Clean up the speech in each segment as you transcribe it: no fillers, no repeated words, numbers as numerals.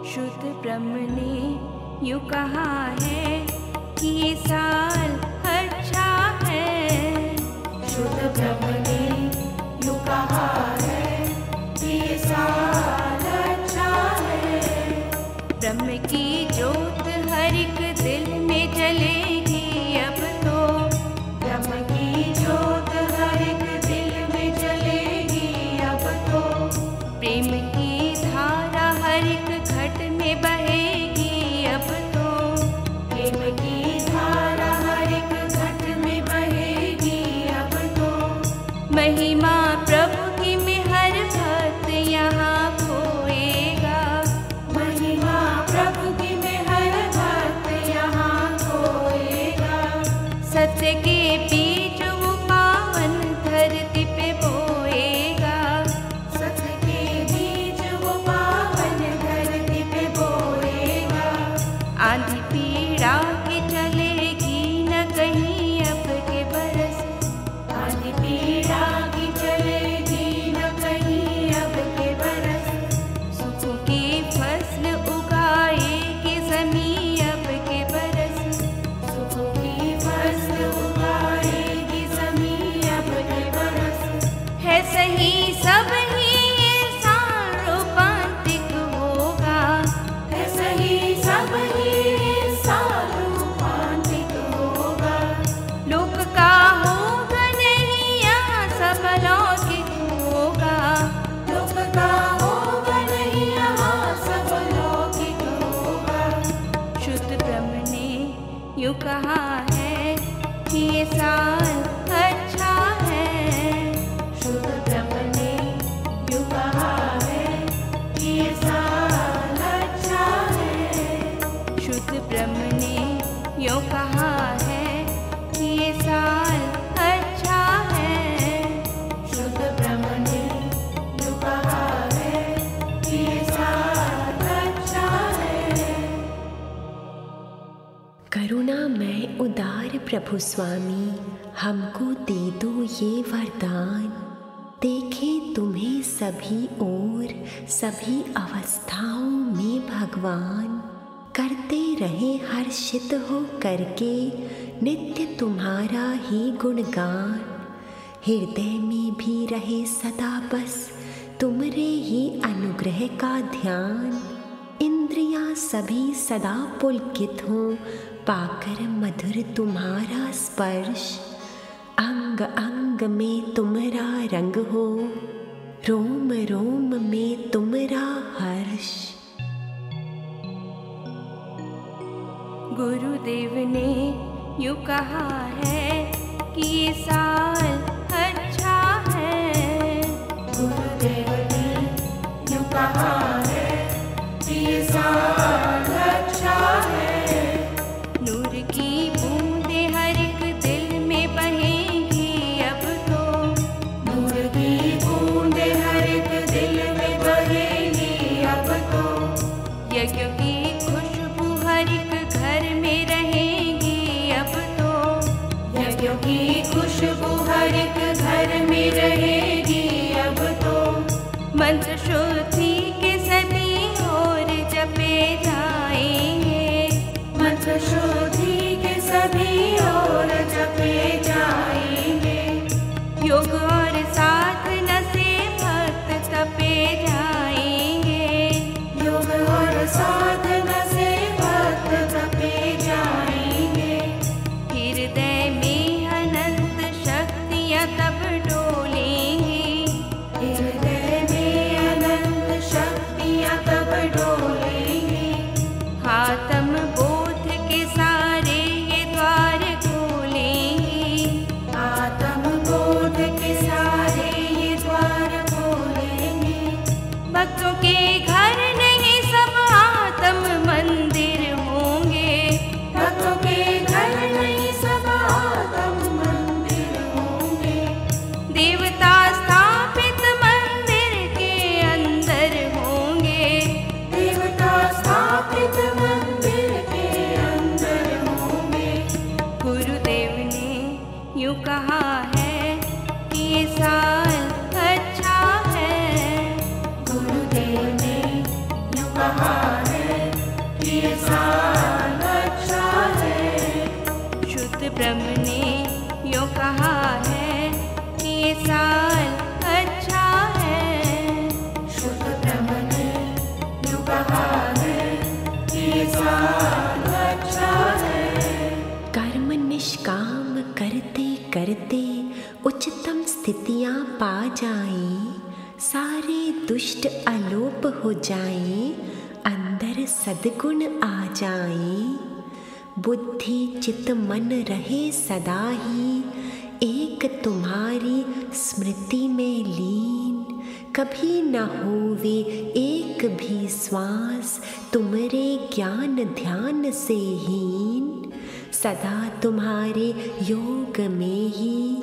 शुद्ध ब्रह्म ने यूँ कहा है कि ये साल अच्छा है। शुद्ध ब्रह्म ने यूँ कहा है कि ये साल अच्छा है। ब्रह्म की ज्योत हर एक दिल में जलेगी अब तो। ब्रह्म की ज्योत हर एक दिल में जलेगी अब तो। प्रेम की धारा हर एक घट में बहेगी अब तो। प्रेम की धारा हर एक घट में बहेगी अब तो। महिमा प्रभु की में हर भक्त यहाँ खोएगा। महिमा प्रभु की में हर भक्त यहाँ खोएगा। सत्य के बीज वो पावन धरती पे बोएगा। सत्य के बीज वो पावन धरती पे बोएगा। आंधी पीड़ा की चलेगी न कहीं अब के बरस। आंधी पीड़ा की चलेगी न कहीं अब के बरस। सुखों की फसल उगाएगी ज़मीं अब के बरस। सुखों की फसल उगाएगी ज़मीं अब के बरस। है सही सब ही इंसान रूपांतरित होगा। है सही सब ही इंसान रूपांतरित होगा। लोक का होगा नहीं यहाँ सब लौकिक होगा। लोक का होगा नहीं यहाँ सब लौकिक होगा। शुद्ध ब्रह्म ने यूँ कहा है कि ये साल अच्छा है। शुद्ध ब्रह्म ने यूँ कहा है कि ये साल अच्छा है। शुद्ध ब्रह्म ने यूँ कहा है कि ये साल अच्छा है। शुद्ध ब्रह्म ने यूँ कहा है कि ये साल अच्छा है। करुणामय उदार प्रभु स्वामी, हमको दे दो ये वरदान। देखे तुम्हें सभी ओर सभी अवस्थाओं में भगवान। करते रहे हर्षित हो करके नित्य तुम्हारा ही गुणगान। हृदय में भी रहे सदा बस तुमरे ही अनुग्रह का ध्यान। इंद्रियां सभी सदा पुलकित हों पाकर मधुर तुम्हारा स्पर्श। अंग अंग में तुम्हारा रंग हो, रोम रोम में तुम्हारा हर्ष। गुरुदेव ने यूँ कहा है कि ये साल अच्छा है। गुरुदेव ने यूँ कहा है कि ये साल अच्छा है। नूर की बूंदें हर एक दिल में बहेंगी अब तो। नूर की बूंदें हर एक दिल में बहेंगी अब तो। यज्ञ की खुशबू हर एक घर में रहेगी अब तो। यज्ञ की खुशबू हर एक घर में रहेगी अब तो। मंत्र शुद्धि के सभी ओर जपे जाएंगे। मंत्र शुद्धि के सभी ओर जपे जाएंगे। योग और साधना से भक्त तपे जाएंगे। योग और साधना से भक्त तपे जाएंगे। हृदय में अनंत शक्तियाँ तब डोलेंगी। हृदय में अनंत शक्तियाँ तब डोलेंगी। आत्म बोध के सारे ये द्वार खोलेंगी। आत्म बोध के सारे ये द्वार खोलेंगे। भक्तों के घर नहीं सब आत्म मंदिर होंगे। भक्तों के घर नहीं सब आत्म मंदिर होंगे। देवता स्थापित मंदिर के अंदर होंगे। देवता स्थापित मंदिर के अंदर होंगे। गुरुदेव ने यूँ कहा है कि ये साल अच्छा है। गुरुदेव ने यूँ कहा है ब्रह्म ने यूँ कहा है कि ये साल अच्छा है। शुद्ध ब्रह्म ने यूँ कहा है कि ये साल अच्छा है। कर्म निष्काम करते करते उच्चतम स्थितियाँ पा जाएं, सारे दुष्ट अलोप हो जाएं, अंदर सद्गुण आ जाएं, बुद्धि चित्त मन रहे सदा ही एक तुम्हारी स्मृति में लीन, कभी न होवे एक भी श्वास तुम्हारे ज्ञान ध्यान से हीन, सदा तुम्हारे योग में ही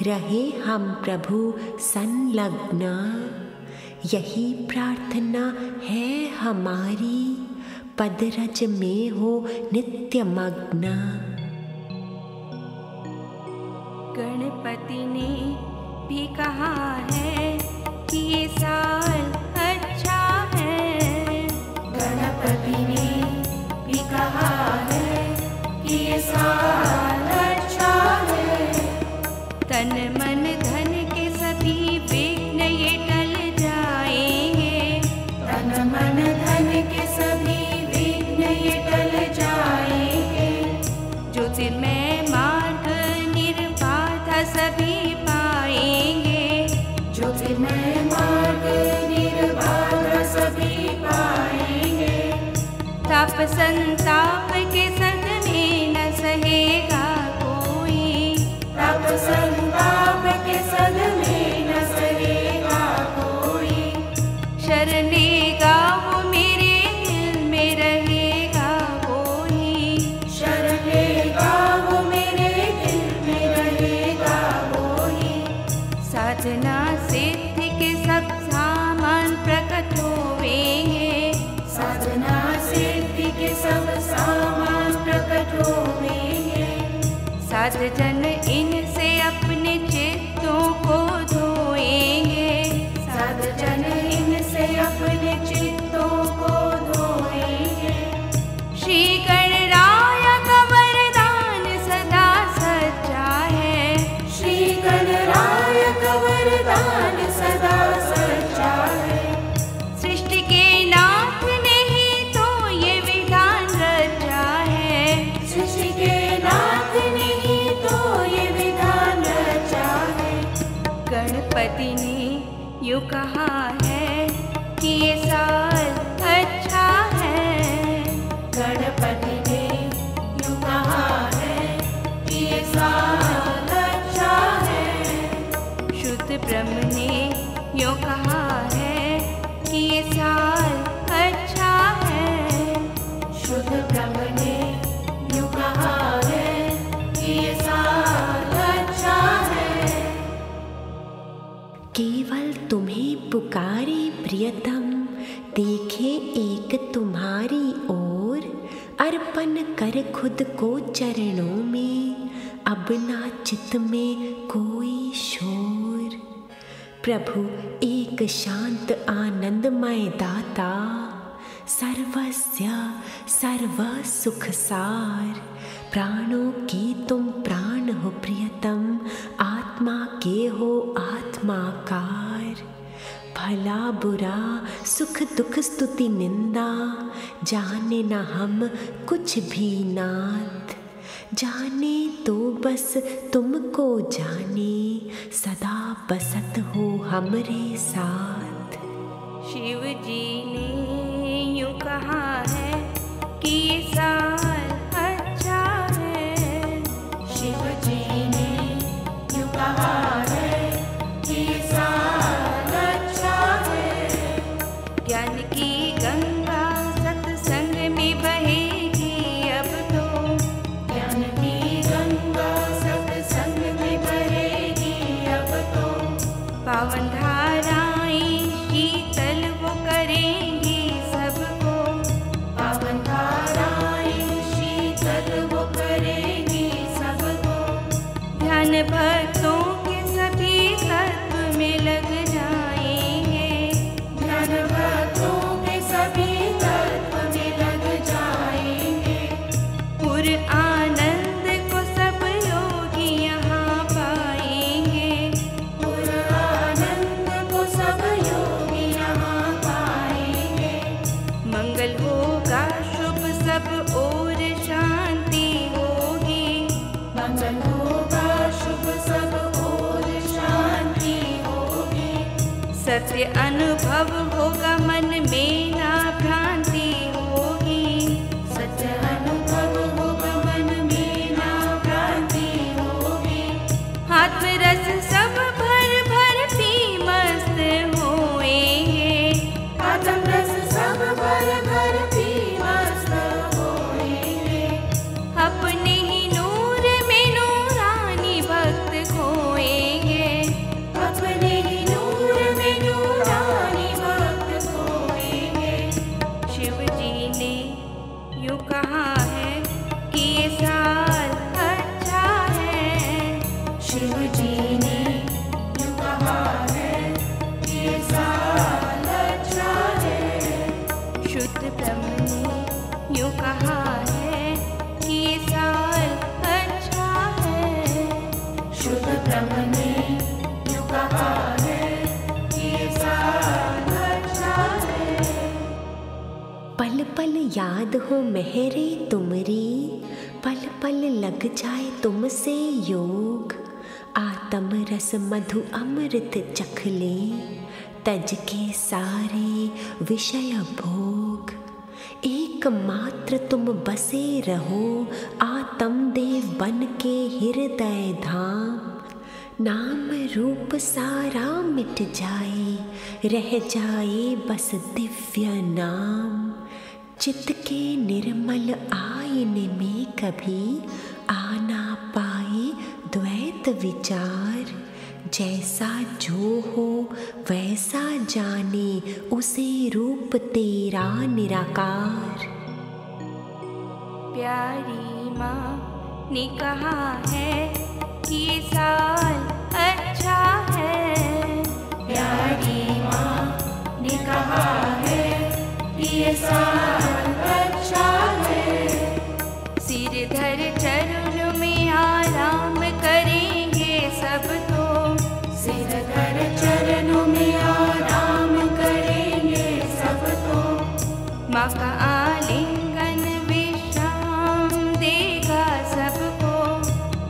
रहे हम प्रभु संलग्न, यही प्रार्थना है हमारी, पदरज में हो नित्य मग्न। गणपति ने भी कहा है कि ये साल अच्छा है। गणपति ने भी कहा है कि ये साल अच्छा है। तन मन धन के सभी विघ्न ये टल जाएंगे। तन मन धन के सभी विघ्न ये टल जाएंगे। ज्योतिर्मय मार्ग निर्बाधा सभी पाएंगे। ज्योतिर्मय मार्ग निर्बाधा सभी पाएंगे। ताप संताप के संग में न सहेगा कोई। ताप संताप के संग में न सहेगा कोई। शरण लेगा वो मेरे दिल में रहेगा कोई। शरण लेगा वो मेरे दिल में रहेगा कोई। साधना सिद्धि के सब सामान प्रकट होवेंगे। साधना सिद्धि के सब सामान प्रकट होवेंगे। साध जन इनसे अपने चित्तों को धोएंगे। साध जन इनसे अपने चित्तों को धोएंगे। श्री गणराय का वरदान सदा सच्चा है। श्री गणराय का वरदान सदा सच्चा है। सृष्टि के नाथ ने ही तो ये विधान रचा है। सृष्टि के नाथ ने ही तो ये विधान रचा है। गणपति ने यूँ कहा है कि ये साल अच्छा है। गणपति ने यूँ कहा है कि ये साल अच्छा है। शुद्ध ब्रह्म ने यूँ कहा है कि ये साल अच्छा है। शुद्ध ब्रह्म ने यूँ कहा है कि ये साल अच्छा है। केवल तुम्हें पुकारे प्रियतम, देखे एक तुम्हारी ओर, अर्पण कर खुद को चरणों में, अब ना चित्त में कोई शोर। प्रभु एक शांत आनंदमय दाता, सर्वस्य सर्व सुख सार, प्राणों के तुम प्राण हो प्रियतम, आत्मा के हो आत्माकार। भला बुरा सुख दुख स्तुति निंदा, जाने न हम कुछ भी नाथ, जाने तो बस तुमको जाने, सदा बसत हो हमरे साथ। शिव जी ने यूँ कहा है कि ये साल अच्छा है। शिव जी ने यूँ कहा है कि ये साल अच्छा है। ज्ञान की गंगा सत्संग में बहेगी अब तो। ज्ञान की गंगा सत्संग में बहेगी अब तो। पावन धाराएं शीतल वो करेंगी सबको। पावन धाराएं शीतल वो करेगी सबको। ध्यान भक्तों के सभी तत्व में लग जाएंगे। ध्यान भक्तों के सभी तत्व में लग जाएंगे। पुर आनंद को सब आनंद होगा, शुभ सब ओर शांति होगी। सत्य अनुभव होगा, मन में ना भ्रांति होगी। सत्य अनुभव होगा, मन में ना भ्रांति होगी। आत्मरस सब भर भर पी मस्त होएंगे। आत्मरस सब भर भर पी मस्त होएंगे। अपने ही नूर में नूरानी भक्त खोएंगे। अपने ही नूर में नूरानी भक्त खोएंगे। शिव जी ने यूं कहा है कि ये साल अच्छा है। शिव जी ने यूं कहा है कि ये साल अच्छा है। शुद्ध ब्रह्म ने यूं कहा है कि ये साल अच्छा है। शुद्ध ब्रह्म ने यूं कहा है कि ये साल अच्छा है। पल पल याद हो मेहरे तुमरी, पल पल लग जाए तुमसे योग। आत्म रस मधु अमृत चख ले, तज के सारे विषय भोग। एकमात्र तुम बसे रहो, आत्म देव बन के हृदय धाम। नाम रूप सारा मिट जाए, रह जाए बस दिव्य नाम। चित्त के निर्मल आईने में कभी आ ना पाए द्वैत विचार। जैसा जो हो वैसा जाने, उसे रूप तेरा निराकार। प्यारी माँ ने कहा है कि ये साल अच्छा है। प्यारी माँ ने कहा है कि ये साल अच्छा है। सिर धर चरणों में आराम करेंगे सब तो। सिर धर चरणों में आराम करेंगे सब तो। माँ का आलिंगन विश्राम देगा सबको।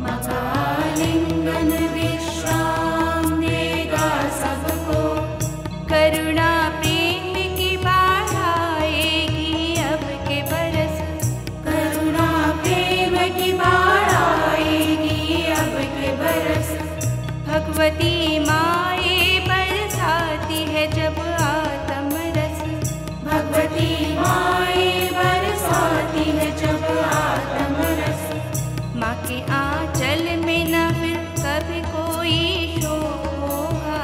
माँ का आलिंगन विश्राम देगा सबको। करुणा प्रेम की बाढ़ आएगी अब के बरस। करुणा प्रेम की बाढ़ आएगी अब के बरस। भगवती माए बरसाती है जब आत्म रस। भगवती माए बरसाती है जब आत्म रस। माँ के आंचल में न फिर कभी कोई शोक होगा।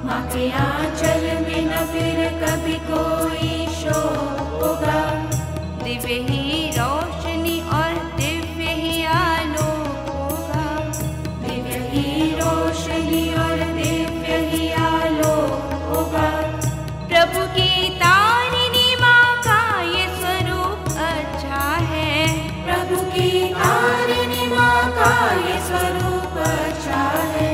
माँ के आंचल में न फिर कभी कोई शोक होगा। दिव्य ही रोशनी और दिव्य ही आलोक होगा। दिव्य ही रोशनी और दिव्य ही आलोक होगा। प्रभु की तारिणी माँ का ये स्वरूप अच्छा है। प्रभु की तारिणी माँ का ये स्वरूप अच्छा है।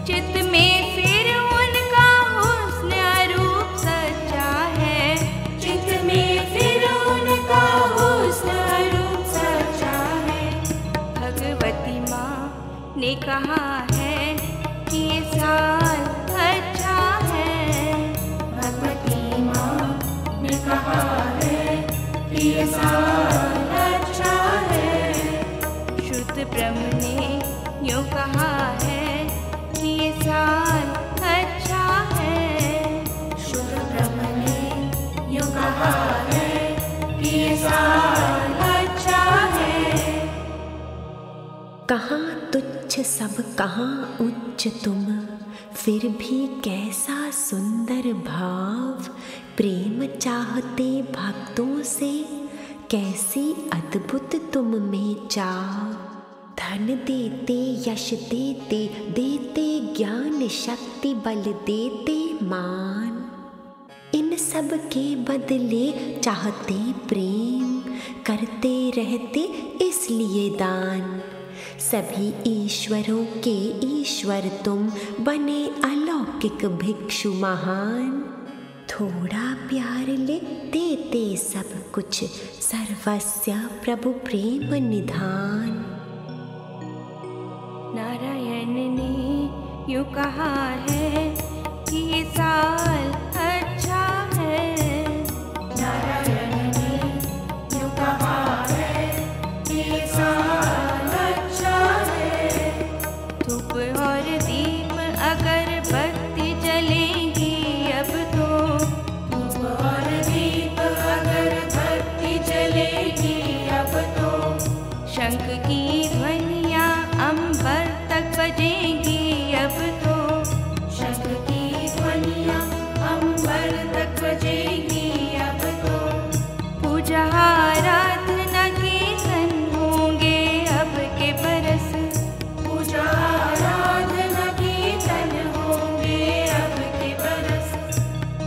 चित्त में फिर उनका हुस्न रूप सच्चा है। चित्त में फिर उनका हुस्न रूप सच्चा है। भगवती माँ ने कहा है कि ये साल अच्छा है। भगवती माँ ने कहा है कि ये साल अच्छा है। शुद्ध ब्रह्म ने यूं कहा है कि ये साल अच्छा है। शुद्ध ब्रह्म ने यूं कहा है कि ये साल अच्छा है। कहाँ तुच्छ सब कहाँ उच्च तुम, फिर भी कैसा सुंदर भाव। प्रेम चाहते भक्तों से, कैसी अद्भुत तुम में चाव। धन देते यश देते, देते ज्ञान शक्ति बल देते मान। इन सब के बदले चाहते प्रेम, करते रहते इसलिए दान। सभी ईश्वरों के ईश्वर तुम, बने अलौकिक भिक्षु महान। थोड़ा प्यार ले देते सब कुछ, सर्वस्व प्रभु प्रेम निधान। नारायण ने यूं कहा है कि ये साल अच्छा है। नारायण ने यूं कहा है कि ये साल अच्छा है। धूप और दीप अगरबत्ती जलेंगी अब तो, धूप और दीप अगरबत्ती जलेगी अब तो, शंख की ध्वनियाँ अंबर तक बजेंगी अब तो, शंख की ध्वनियाँ अंबर तक बजेगी अब तो, पूजा आराधना कीर्तन होंगे अब के बरस, पूजा आराधना कीर्तन होंगे अब के बरस,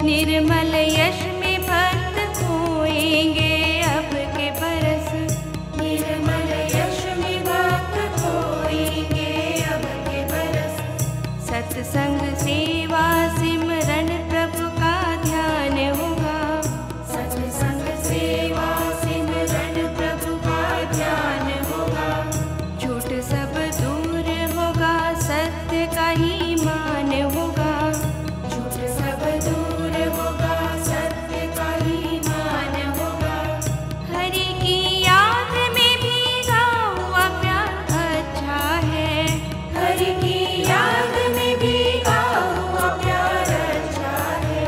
निर्मल यश में भक्त खोएंगे अब के बरस, निर्मल यश में भक्त खोएंगे अब के बरस, सत्संग सेवा सिमरन प्रभु का ध्यान होगा, सत्संग सेवा सिमरन प्रभु का ध्यान होगा, झूठ सब दूर होगा सत्य का ही मान होगा, झूठ सब दूर होगा सत्य का ही मान होगा, हरि की याद में भीगा हुआ प्यार अच्छा है, हरि की याद में भीगा हुआ प्यार अच्छा है,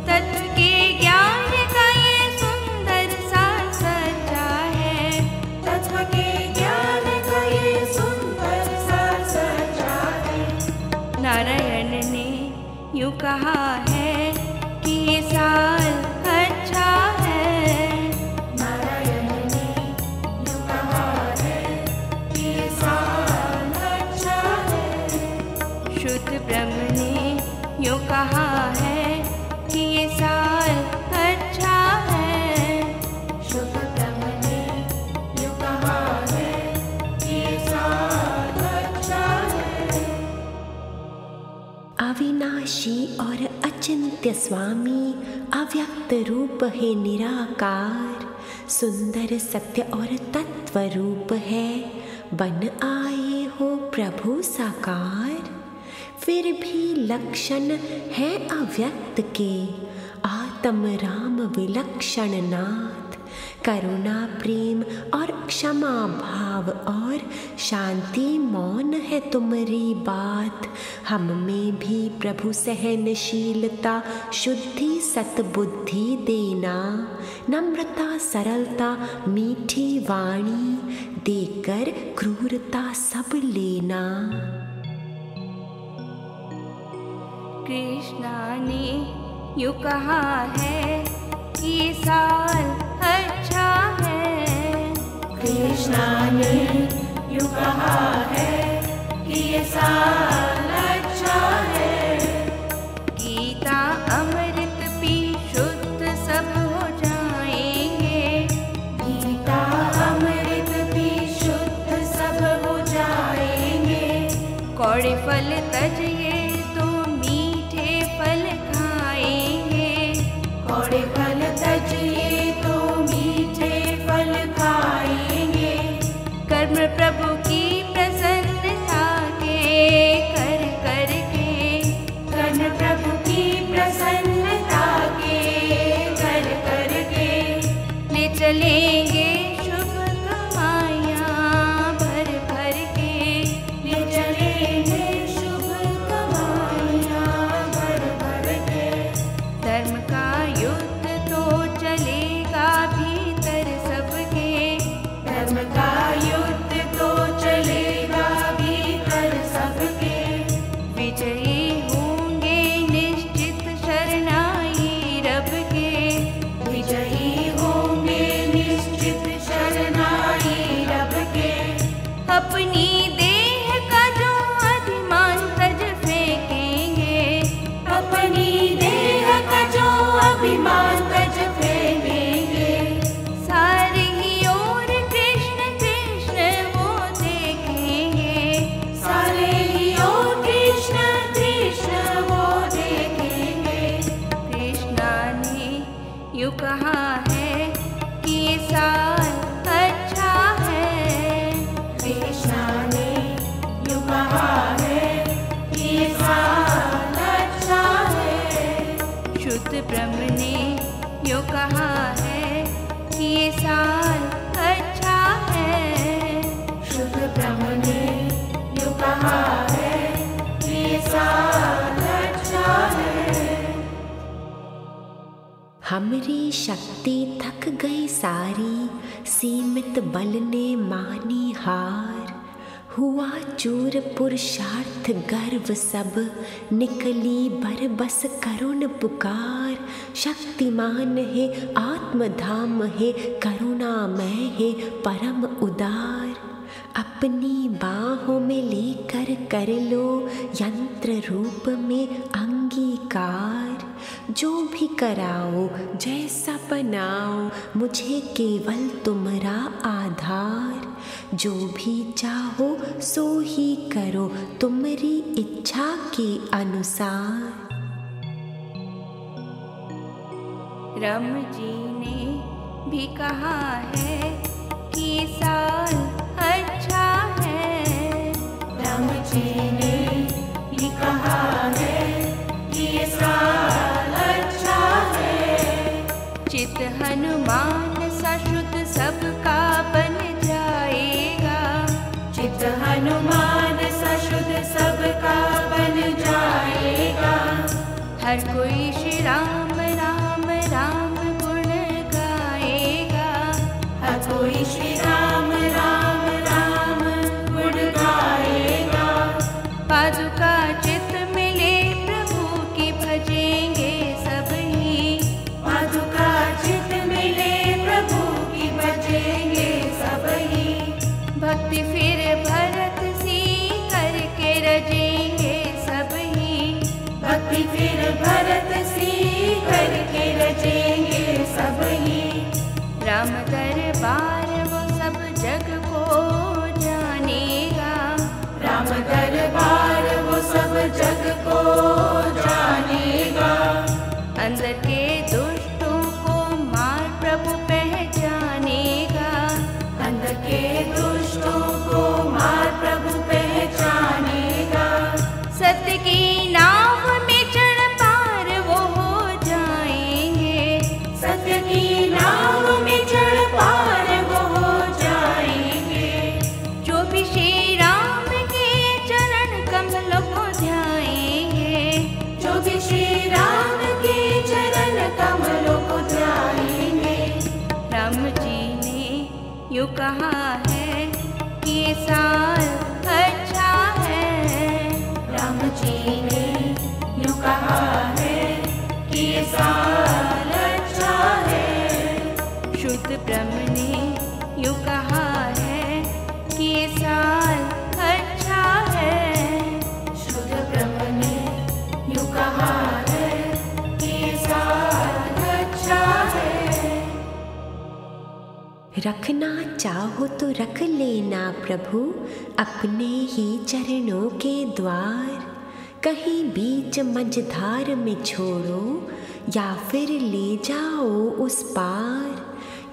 तत्व के ज्ञान का ये सुंदर सा सच्चा है, तत्व के ज्ञान का ये सुंदर सा सच्चा है। नारायण ने यूं कहा है कि ये साल अच्छा है। नारायण ने यूं कहा है कि ये साल अच्छा है। शुद्ध ब्रह्म ने यूं कहा है कि ये साल अच्छा है। शुद्ध ब्रह्म ने यूं कहा है कि ये साल अच्छा है। अविनाशी और अचिंत्य स्वामी अव्यक्त रूप है निराकार, सुंदर सत्य और तत्व रूप है, बन आए हो प्रभु साकार। फिर भी लक्षण है अव्यक्त के, आत्म राम विलक्षण नाथ, करुणा प्रेम और क्षमा भाव और शांति मौन है तुम्हारी बात। हम में भी प्रभु सहनशीलता शुद्धि सतबुद्धि देना, नम्रता सरलता मीठी वाणी देकर क्रूरता सब लेना। कृष्णा ने यूं कहा है कि ये साल अच्छा है। कृष्णा ने यूं कहा है कि ये साल अच्छा है। गीता अमृत पी शुद्ध सब हो जाएंगे, गीता अमृत भी शुद्ध सब हो जाएंगे। कौड़े फल तजिए तो मीठे फल खाएंगे, कौड़े फल तजिए तो मीठे फल खाएंगे। कर्म प्रभु की प्रसन्नता के कर कर के, कर्म प्रभु की प्रसन्नता के कर कर के, ले चलेंगे शुभ कमाइयाँ भर भर के, ले चलेंगे शुभ साल अच्छा है। शुद्ध ब्रह्म ने यूं कहा है कि ये साल अच्छा है। हमरी शक्ति थक गई सारी, सीमित बल ने मानी हार। हुआ चूर पुरुषार्थ गर्व सब, निकली बरबस करुण पुकार। शक्तिमान है आत्मधाम है, करुणामय है परम उदार। अपनी बाहों में लेकर कर लो यंत्र रूप में अंगीकार। जो भी कराओ जैसा बनाओ, मुझे केवल तुम्हारा आधार। जो भी चाहो सो ही करो, तुम्हारी इच्छा के अनुसार। राम जी ने भी कहा है कि साल अच्छा है। राम जी ने भी कहा है कि ये साल अच्छा है। चित हनुमान सा शुद्ध सबका बन जाएगा। चित हनुमान सा शुद्ध सबका बन जाएगा। हर कोई श्री राम राम राम गुण गाएगा। हर कोई श्री राम राम राम गुण गाएगा। पादुका चित मिले प्रभु की भजेंगे सब ही। पादुका चित मिले प्रभु की भजेंगे सब ही। भक्ति फिर भरत सी करके रजेंगे सब ही। भक्ति फिर भरत सी करके रचेंगे सब ही। राम दरबार वो सब जग को जानेगा। राम दरबार वो सब जग को जानेगा। अंदर के दुष्टों को मार प्रभु पहचानेगा। अंदर के दुष्टों को मार प्रभु पहचानेगा। सत्य की नाव में चढ़ पार वो हो जाएंगे। सत्य की नाव में चढ़ पार वो हो जाएंगे। जो भी श्री राम के चरण कमलों को ध्याएंगे। जो भी श्री राम के चरण कमलों को ध्याएंगे। राम जी ने यूं कहा है कि ये साल अच्छा है। राम जी ने यूं कहा है कि ये साल अच्छा है। शुद्ध ब्रह्म ने यूं कहा है कि ये साल अच्छा है। शुद्ध ब्रह्म ने यूं कहा है कि ये साल अच्छा है। रखना चाहो तो रख लेना प्रभु, अपने ही चरणों के द्वार। कहीं बीच मझधार में छोड़ो, या फिर ले जाओ उस पार।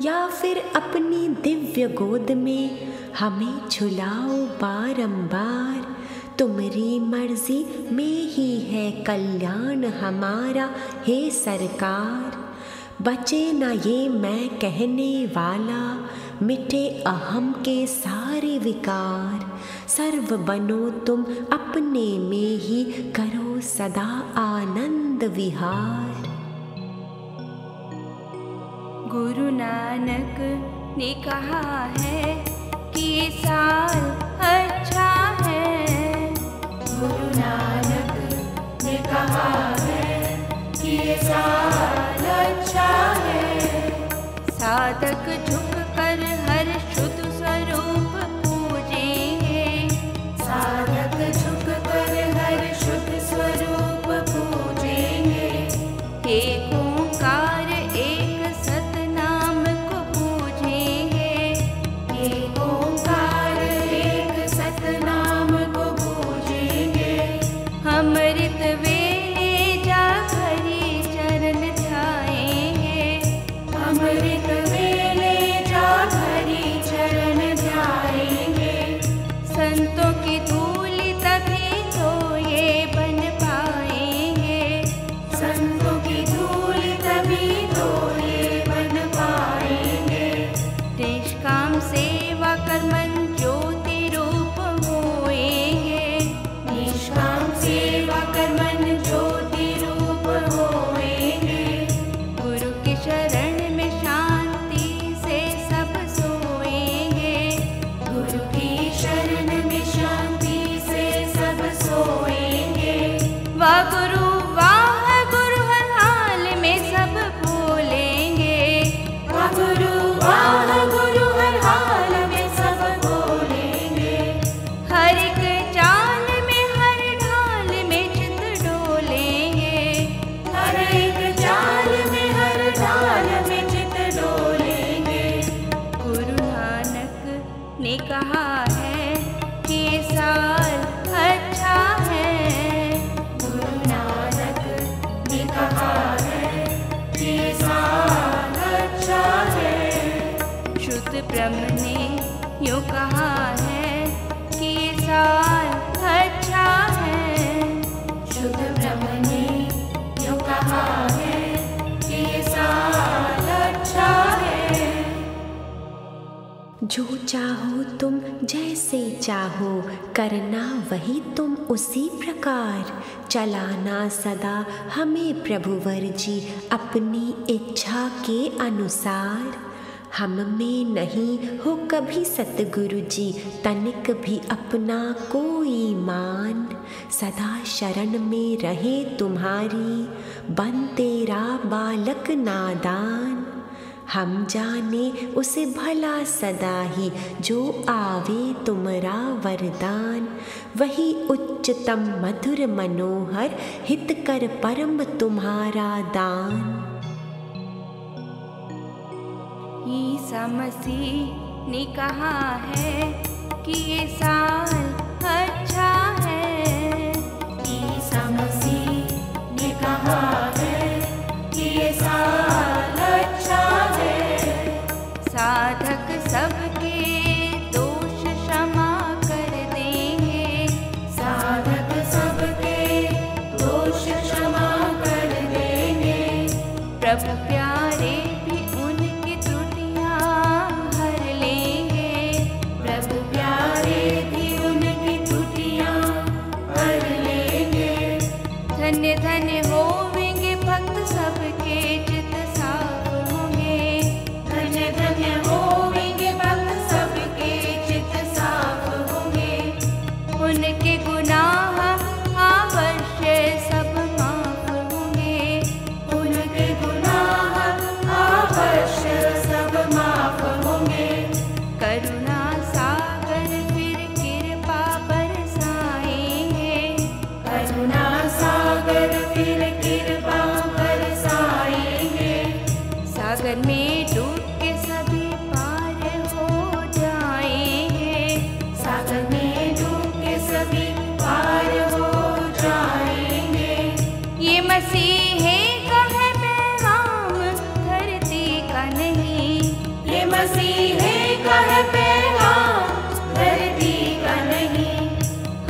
या फिर अपनी दिव्य गोद में हमें झुलाओ बारंबार। तुम्हारी मर्जी में ही है कल्याण हमारा हे सरकार। बचे न ये मैं कहने वाला, मिटे अहम के सारे विकार। सर्व बनो तुम अपने में ही, करो सदा आनंद विहार। गुरु नानक ने कहा है कि ये साल अच्छा है। गुरु नानक ने कहा है कि ये साल अच्छा है। साधक झुक कर हर शुद्ध स्वरूप पूजेंगे। साधक झुक कर हर शुद्ध स्वरूप पूजेंगे। एक ओंकार एक सतनाम को पूजेंगे। एक ओंकार एक सतनाम ब्रह्म ने यूँ कहा है कि ये साल अच्छा है। शुद्ध ब्रह्म ने यूँ कहा है कि ये साल अच्छा है। जो चाहो तुम जैसे चाहो, करना वही तुम उसी प्रकार, चलाना सदा हमें प्रभुवर जी अपनी इच्छा के अनुसार। हम में नहीं हो कभी सतगुरु जी तनिक भी अपना कोई मान, सदा शरण में रहे तुम्हारी बन तेरा बालक नादान। हम जाने उसे भला सदा ही जो आवे तुमरा वरदान, वही उच्चतम मधुर मनोहर हित कर परम तुम्हारा दान। ईसा मसीह ने कहा है कि ये साल अच्छा है। ईसा मसीह ने कहा है कि ये साल अच्छा है। साधक सबके दोष क्षमा कर देंगे, साधक सबके दोष क्षमा कर देंगे। प्रभु प्यारे भी उनकी त्रुटियां हर लेंगे, प्रभु प्यारे भी उनकी त्रुटियां हर लेंगे। धन्य धन्य होवेंगे भक्त सबके चित साफ होंगे, धन्य धन्य होंगे भक्त सबके चित साफ होंगे। उनके गुनाह अवश्य सब माफ होंगे, उनके गुनाह अवश्य सब माफ होंगे। करुणा सागर फिर कृपा बरसाएंगे, करुणा सागर फिर कृपा बरसाएंगे। सागर में डूब के सभी पार हो जाएंगे, सागर में डूब के सभी पार हो जाएंगे। ये मसीहे का है पैगाम धरती का नहीं, ये मसीहे का है पैगाम धरती का नहीं।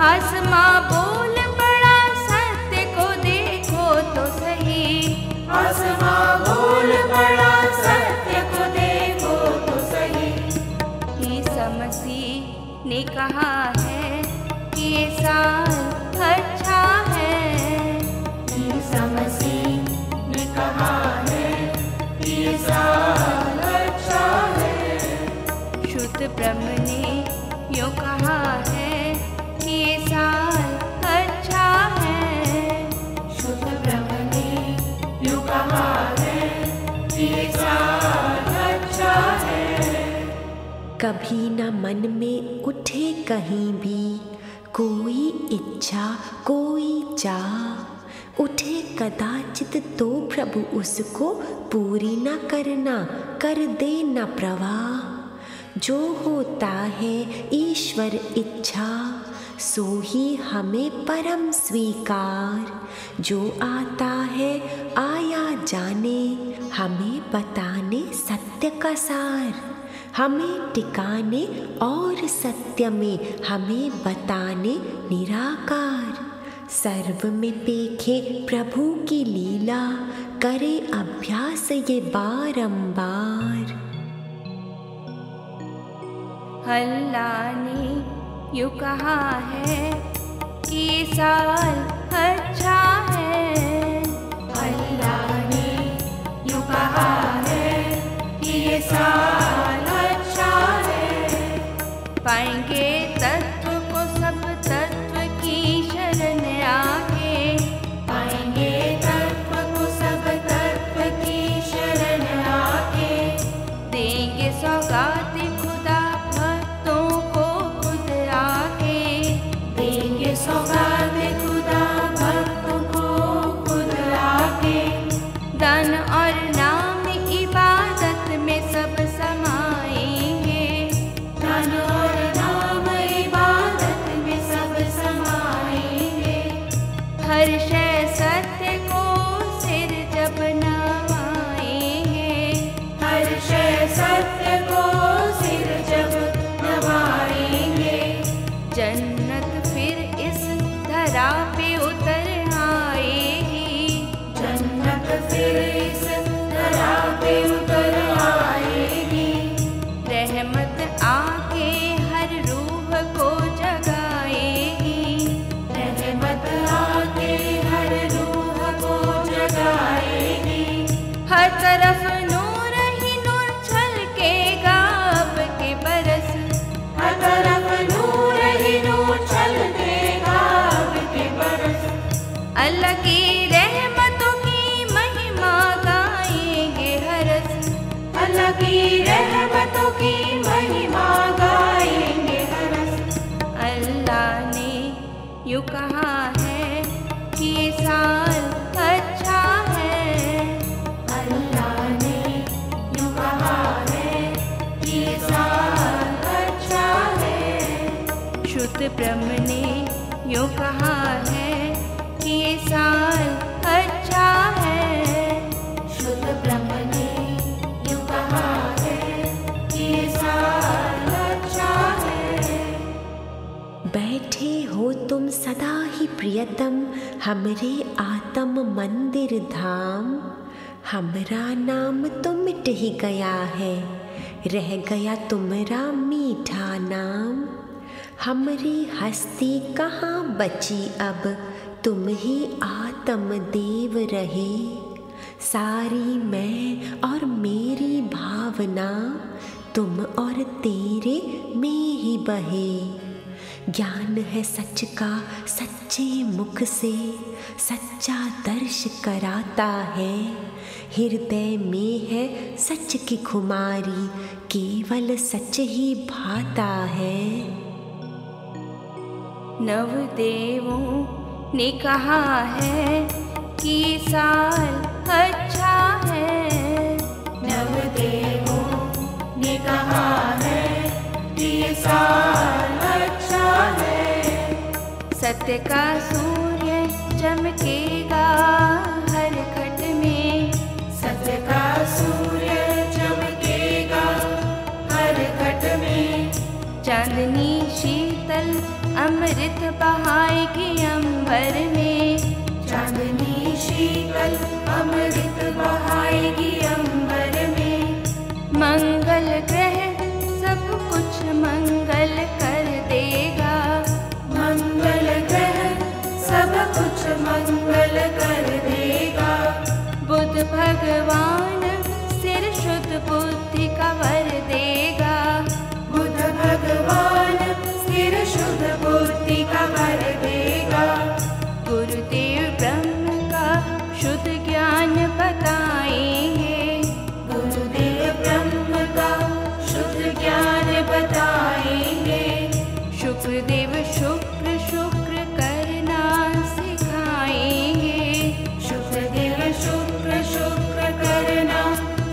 आसमां बोल बड़ा सत्य को देखो तो सही, आसमां बोल बड़ा सत्य को देखो तो सही। ईसा मसीह ने कहा है कि ये साल अच्छा है। ईसा मसीह ने कहा है कि ये साल अच्छा है। शुद्ध ब्रह्म ने यूँ कहा है कि ये साल अच्छा है। शुद्ध ब्रह्म ने यूँ कहा है कि ये साल अच्छा है। कभी न मन में उठे कहीं भी कोई इच्छा कोई चाह, उठे कदाचित तो प्रभु उसको पूरी न करना कर दे न प्रवाह। जो होता है ईश्वर इच्छा सो ही हमें परम स्वीकार, जो आता है आया जाने हमें बताने सत्य का सार, हमें टिकाने और सत्य में हमें बताने निराकार। सर्व में पेखे प्रभु की लीला करे अभ्यास ये बारंबार। अल्लाह ने यूँ कहा है कि ये साल अच्छा है। अल्लाह ने यूँ कहा है कि ये साल अच्छा है। पाएंगे तत्व को सब तत्व की शरण आके, पाएंगे तत्व को सब तत्व की शरण आके। देंगे सौगात खुदा भक्तों को खुद आके, देंगे सौगात खुदा भक्तों को खुद आके। दान और नाम इबादत में सब समाएंगे, दान और नाम इबादत में सब समाएंगे। हर शय सत्य को सिर जब नवाएंगे, हर शय सत्य को सिर धरा पे उतर आएगी। जन्नत फिर इस धरा पे उतर आएगी। रहमत आके हर रूह को जगाएगी। रहमत आके हर रूह को जगाएगी। हर तरफ नूर ही नूर छलकेगा अब के बरस। हर तरफ नूर ही नूर छलकेगा अब के बरस। अल्लाह की रहमतों की महिमा गाएंगे हरस। अल्लाह की रहमतों की महिमा गाएंगे हरस। अल्लाह ने यूँ कहा है कि ये साल अच्छा है। अल्लाह ने यूँ कहा है कि ये साल अच्छा है। शुद्ध ब्रह्म ने यूँ कहा है कि ये साल अच्छा है। शुद्ध ब्रह्म ने यूँ कहा है कि ये साल अच्छा है। बैठे हो तुम सदा ही प्रियतम हमरे आत्म मंदिर धाम। हमरा नाम तो मिट ही गया है, रह गया तुमरा मीठा नाम। हमरी हस्ती कहाँ बची अब, तुम ही आत्म देव रहे। सारी मैं और मेरी भावना तुम और तेरे में ही बहे। ज्ञान है सच का सच्चे मुख से, सच्चा दर्श कराता है। हृदय में है सच की खुमारी, केवल सच ही भाता है। नवदेवों ने कहा है कि ये साल अच्छा है। नवदेवों ने कहा है कि ये साल अच्छा है। सत्य का सूर्य चमकेगा हर खट में। सत्य का सूर्य चमकेगा हर खट में। चांदनी शीतल अमृत बहाएगी अंबर में। चांदनी शीतल अमृत बहाएगी अंबर में। मंगल ग्रह सब कुछ मंगल कर देगा। मंगल ग्रह सब कुछ मंगल कर देगा। बुद्ध भगवान सिर शुद्ध बुद्धि का वर देगा। बुद्ध भगवान स्थिर शुद्ध बुद्धि का वर देगा। गुरुदेव ब्रह्म का शुद्ध ज्ञान बताएंगे। गुरुदेव ब्रह्म का शुद्ध ज्ञान बताएंगे। शुक्रदेव शुक्र शुक्र करना सिखाएंगे। शुक्रदेव शुक्र शुक्र करना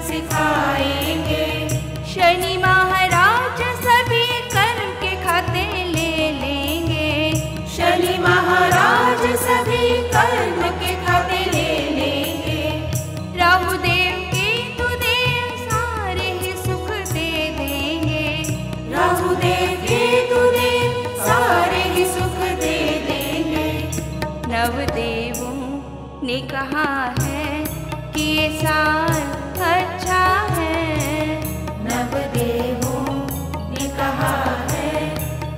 सिखाएंगे। शनि महाराज सभी कर्म के खाते ले लेंगे। शनि महाराज सभी कर्म के खाते ले लेंगे। राहु देव केतु देव सारे ही सुख दे देंगे। राहु देव केतु देव सारे ही सुख दे देंगे। नवदेवों ने कहा है कि ये साल अच्छा है। नवदेवों ने कहा है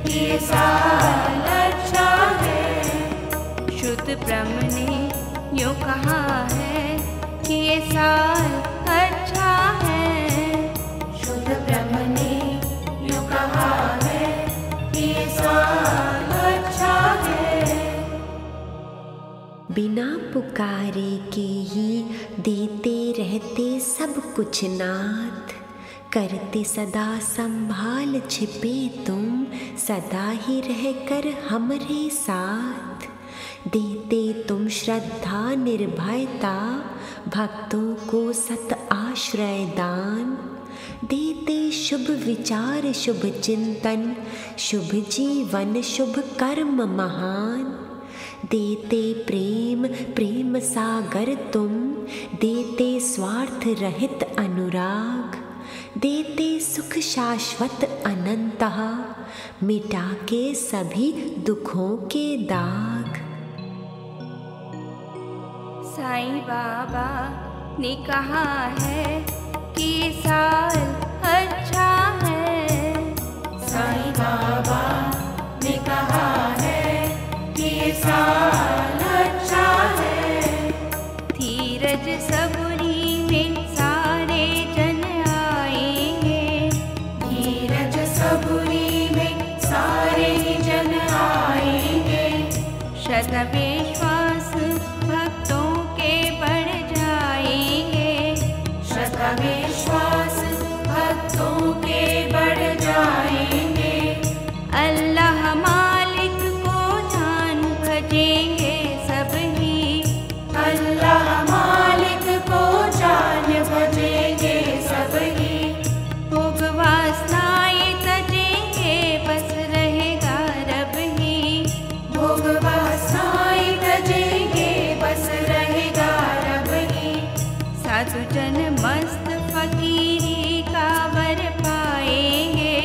कि ये साल अच्छा है। शुद्ध ब्रह्म ने यूँ कहा है कि ये साल अच्छा है। शुद्ध ब्रह्म ने यूँ कहा है कि ये साल अच्छा है। बिना पुकारे के ही देते रहते सब कुछ नाथ। करते सदा संभाल छिपे तुम, सदा ही रहकर हमरे साथ। देते तुम श्रद्धा निर्भयता, भक्तों को सत आश्रय दान। देते शुभ विचार शुभ चिंतन, शुभ जीवन शुभ कर्म महान। देते प्रेम प्रेम सागर तुम, देते स्वार्थ रहित अनुराग। देते सुख शाश्वत अनंतः, मिटा के सभी दुखों के दाग। साईं बाबा ने कहा है कि ये साल अच्छा है। साईं बाबा ने कहा है कि ये साल अच्छा है। धीरज सबूरी में सारे जन आएंगे। धीरज सबूरी में सारे जन आएंगे। श्रद्धा विश्वास भक्तों के बढ़ जाएंगे। श्रद्धा विश्वास भक्तों के बढ़ जाएंगे। अल्लाह मालिक को जान भजेंगे सब ही। अल्लाह मालिक को जान भजेंगे सब ही। भोग वासनाएं तजेंगे बस रहेगा रब ही। भोग वासनाएं तजेंगे बस रहेगा रब ही। साधु जन मस्त फकीरी का वर पाएंगे।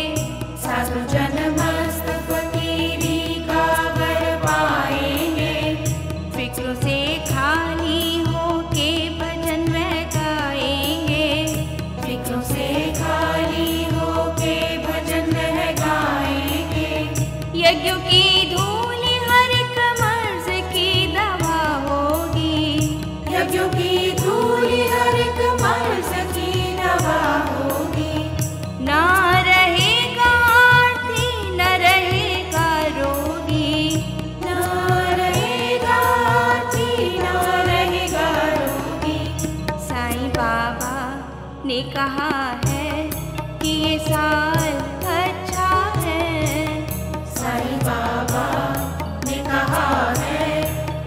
साधु जन मस्त फकीरी का वर पाएंगे। फिक्रों से खाली होके भजन वह गाएंगे। फिक्रों से खाली होके भजन वह गाएंगे। यज्ञों की धूल हर एक मर्ज की दवा होगी। यज्ञों की धूल हर एक मर्ज की दवा होगी। ना रहेगा आर्थी न रहेगा रोगी। ना रहेगा आर्थी ना रहेगा रोगी। साईं बाबा ने कहा है कि ये साल अच्छा है। साईं बाबा ने कहा है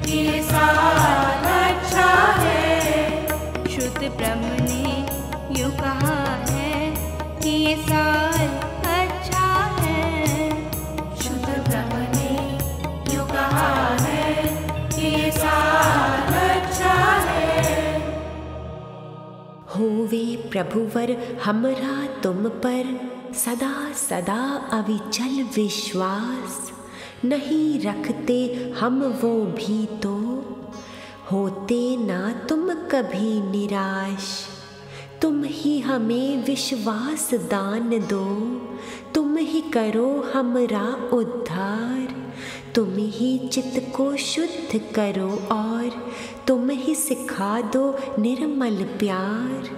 कि ये साल अच्छा है। शुद्ध ब्रह्म ने यूँ कहा है कि ये साल अच्छा है। शुद्ध ब्रह्म ने यूँ कहा है कि ये साल अच्छा है। होवे प्रभुवर हमरा तुम पर सदा सदा अविचल विश्वास। नहीं रखते हम वो भी तो होते ना तुम कभी निराश। तुम ही हमें विश्वास दान दो। तुम ही करो हमरा उद्धार। तुम ही चित्त को शुद्ध करो और तुम ही सिखा दो निर्मल प्यार।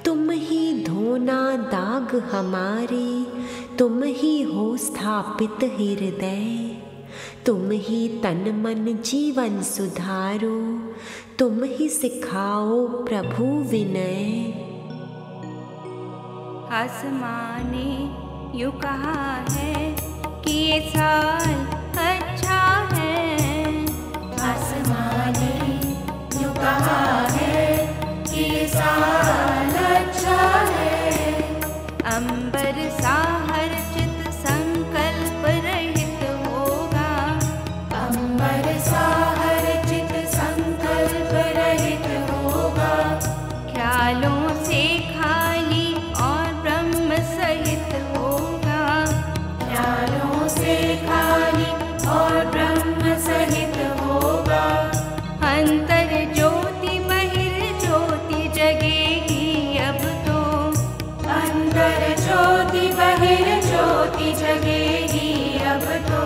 तुम ही धोना दाग हमारे। तुम ही हो स्थापित हृदय। तुम ही तन मन जीवन सुधारो। तुम ही सिखाओ प्रभु विनय। आसमां ने यूँ कहा है कि ये साल अच्छा है। आसमां ने यूँ कहा है कि ये साल अच्छा है। अंबर सा हर चित संकल्प रहित होगा। अंबर सा हर चित संकल्प रहित होगा। ख्यालों से खाली और ब्रह्म सहित होगा। ख्यालों से खाली और ब्रह्म सहित होगा। अंतर ज्योति बहिर ज्योति जगेगी अब तो। अंतर ज्योति बहिर ज्योति जगेगी अब तो।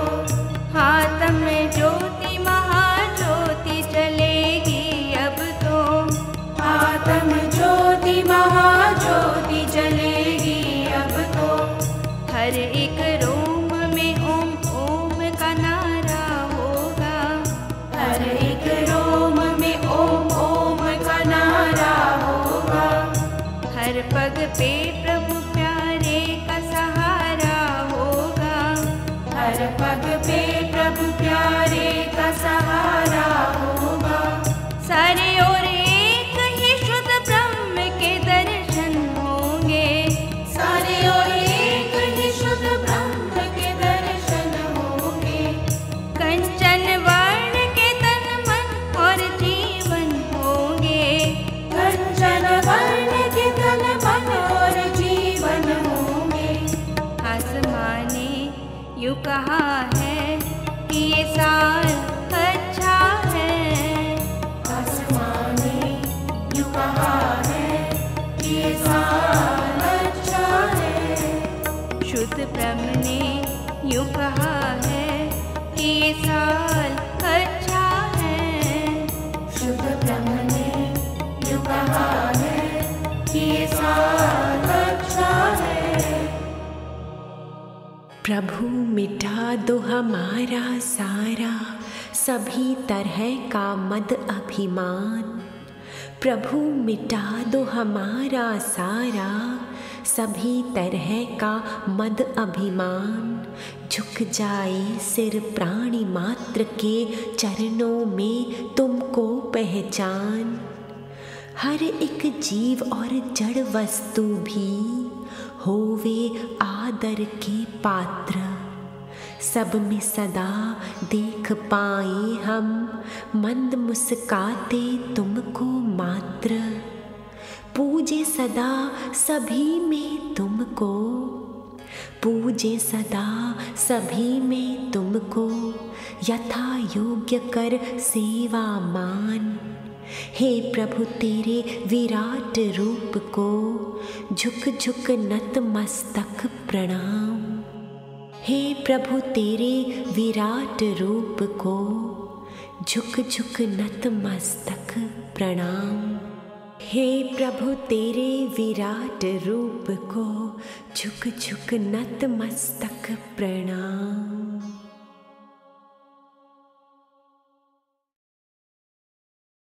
हाथ में ज्योति महाज्योति जलेगी अब तो। आत्म ज्योति महाज्योति जलेगी अब तो। हर एक रोम में ओम ओम का नारा होगा। हर एक रोम में ओम ओम का नारा होगा। हर पग पे प्रभु प्यारे का सहारा होगा। हर पग पे प्रभु प्यारे का सहारा होगा। सारे और एक ही शुद्ध ब्रह्म के दर्शन होंगे। सारे और एक ही शुद्ध ब्रह्म के दर्शन होंगे। कंचन वर्ण के तन मन और जीवन होंगे। कंचन वर्ण के तन मन और जीवन होंगे। आसमां ने यूँ कहा है कि ये साल अच्छा है। आसमां प्रभु मिटा दो हमारा सारा सभी तरह का मद अभिमान। प्रभु मिटा दो हमारा सारा सभी तरह का मद अभिमान। झुक जाए सिर प्राणी मात्र के चरणों में तुमको पहचान। हर एक जीव और जड़ वस्तु भी होवे आदर के पात्र। सब में सदा देख पाए हम मंद मुस्काते तुमको मात्र। पूजे सदा सभी में तुमको, पूजे सदा सभी में तुमको। यथा योग्य कर सेवा मान। हे प्रभु तेरे विराट रूप को झुक झुक नत मस्तक प्रणाम। हे प्रभु तेरे विराट रूप को झुक झुक नत मस्तक प्रणाम। हे प्रभु तेरे विराट रूप को झुक झुक नत मस्तक प्रणाम।